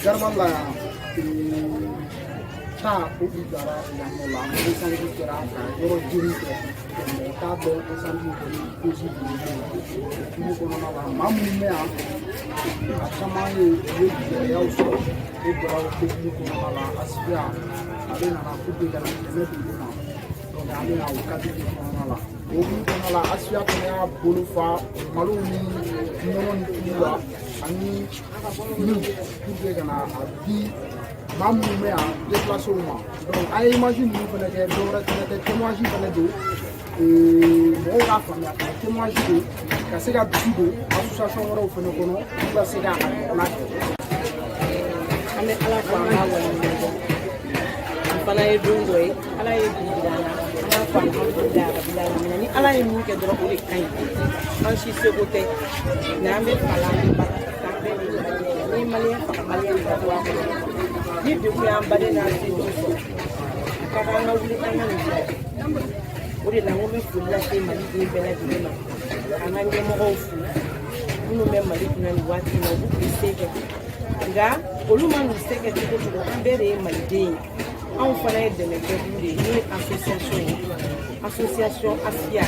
Garmala ta ubi gara yang mola bukan kira kalau juri ta do pesan itu sih ini kono mala mamu mea sama ini ya uso itu kalau itu kono mala asia ada nama ubi gara itu na to ada nama ukati kono mala ubi kono mala asia punya bulufa malu ni non kila ani ni ubi gara abi mamu mea déplacé au moins donc ay imagine ni fana ke do ra te témoignage fana do mo ga fana témoignage do ka se ga bido association wora fana kono ba se ga na ane ala fa ma wa fana e dungo e ala e bidana ala fa ma da bila ni ala e mu ke do ko e kan man si se bote na me fala ni ba ta ni malia da do ni de ko am bade na si so ka ba na wuli kan ni o de la mo me fulla se mali ni bela di ma ana nge mo ko fu ni me mali ni ni wati na bu se ke nga oluma ni se ke ko to ambere mali de an fana de me ke ni association Asia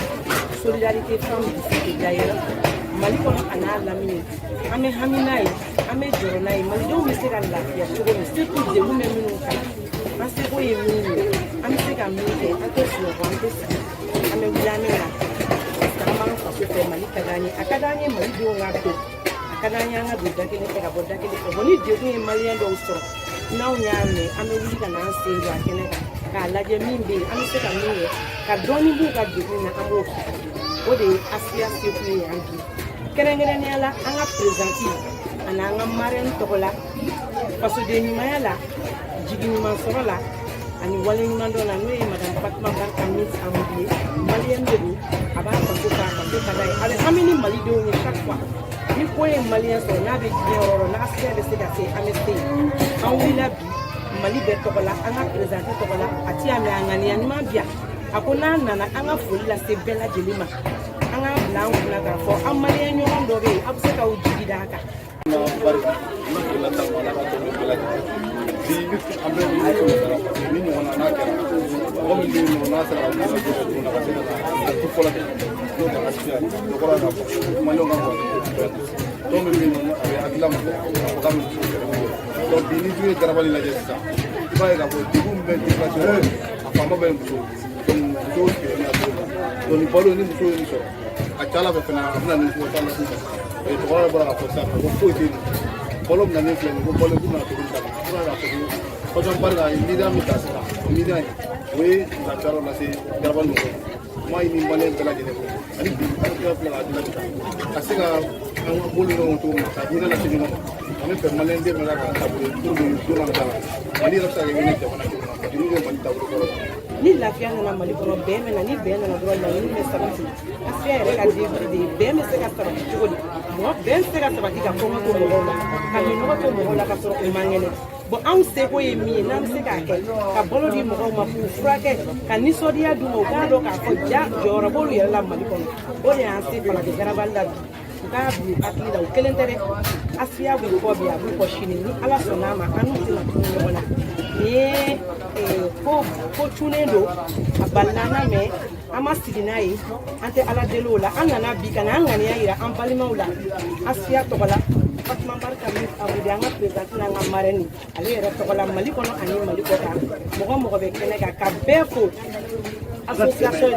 solidarité femme du Sud d'ailleurs mali ko ana lamini ame haminai ame joronai mali do mi se ka lafiya cogo mi se ku de wume minu ka ase ko ye minu ame se ka mi ke ate so ko ante si ame wulani na sama ko se mali akadanye mali do ngato akadanye nga do dakele ka bo dakele ko boni de ko mali ndo so naw nyame ame wuli kana se ndo akene ka laje mimbe ame se ka mi ka doni bu ka de na amo o de Asia se ku yangi kerengere ni ala anga présenter ana anga marraine tokola parce que de nyuma la jigini man soro la ani wale ni man do na no e madame Fatma Barka Miss Amoudié malien de ni aba ko ka dai ale amini mali do ni chaque fois ni ko e malien so na be bien oro na Asia de se da se amesté en wila bi mali be tokola anga présenter tokola ati ami anga ni anima bia akona nana anga fulila se bela jelima anga blanc na ka fo amale nyon do be abse ka uji daka na bari na kula ta wala ka to bela di ambe ni ni wana na ka o mi ni wana sa ka ko na ka se na to fola ke no ka asia no ko na ko ma no ga ko to mi ni no akila ma ko ka mi to bi ni ju garabali la jessa ba ga ko di gumbe di ka so afa ma ben so to ke na to ni balo ni so ni so achala be fena abna ni ko tala su e to wala bara ko sa ko ko ti bolom na ne ke ko bolo ku na to ta ko ra ko jom bar ga ni da mi ta sa mi da we na charo na se garbal no mai ni male bela je ne ani bi ko pla ga na ta asiga an bolo no to ta ni na se ni mo ani pe male de mala ka ta bolo to do na ta ani ra sa ga ni ta na ni ni mali ta ko ni lafiya nana mali kɔnɔ bɛn mɛna ni bɛn nana dɔrɔn laɲini bɛ sabati lafiya yɛrɛ ka de bɛn bɛ se ka sabati cogo di mɔgɔ bɛn se ka sabati ka kɔngɔ to mɔgɔw la ka minɔgɔ to mɔgɔw la ka sɔrɔ u man kɛnɛ bon anw seko ye min ye n'an bɛ se k'a kɛ ka balo di mɔgɔw ma k'u furakɛ ka nisɔndiya d'u ma u k'a dɔn k'a fɔ ja jɔyɔrɔ b'olu yɛrɛ la mali kɔnɔ o de y'an se Falake Garabali la bi u k'a bila u hakili la u kelen tɛ dɛ Asia b'u kɔ bi a b'u kɔ sini ni Ala sɔnn'a ma an n'u tɛna tunu ɲɔgɔn na ni ye ko tunen do a balilana mɛ an ma sigi n'a ye an tɛ Ala deli o la an nana bi ka na an ŋaniya yira an balimaw la Asia tɔgɔ la Fatma Barka Miss Amoudié an ka présidente n'an ka marraine ale yɛrɛ tɔgɔ la Mali kɔnɔ ani Mali kɔ kan mɔgɔ bɛ kɛnɛ kan ka bɛɛ fo association